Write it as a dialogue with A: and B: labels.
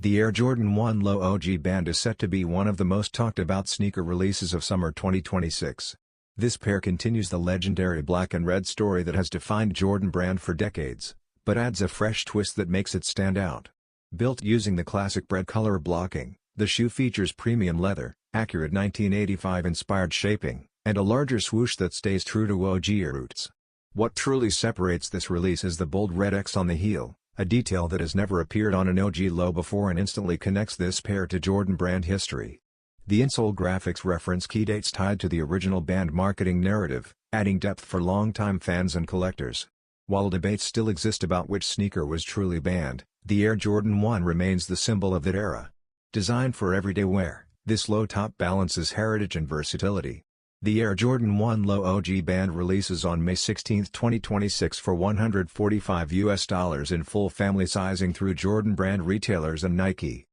A: The Air Jordan 1 Low OG Band is set to be one of the most talked about sneaker releases of summer 2026. This pair continues the legendary black and red story that has defined Jordan Brand for decades, but adds a fresh twist that makes it stand out. Built using the classic red color blocking, the shoe features premium leather, accurate 1985-inspired shaping, and a larger swoosh that stays true to OG roots. What truly separates this release is the bold red X on the heel, a detail that has never appeared on an OG low before and instantly connects this pair to Jordan Brand history. The insole graphics reference key dates tied to the original band marketing narrative, adding depth for longtime fans and collectors. While debates still exist about which sneaker was truly banned, the Air Jordan 1 remains the symbol of that era. Designed for everyday wear, this low top balances heritage and versatility. The Air Jordan 1 Low OG Band releases on May 16, 2026 for $145 in full family sizing through Jordan Brand retailers and Nike.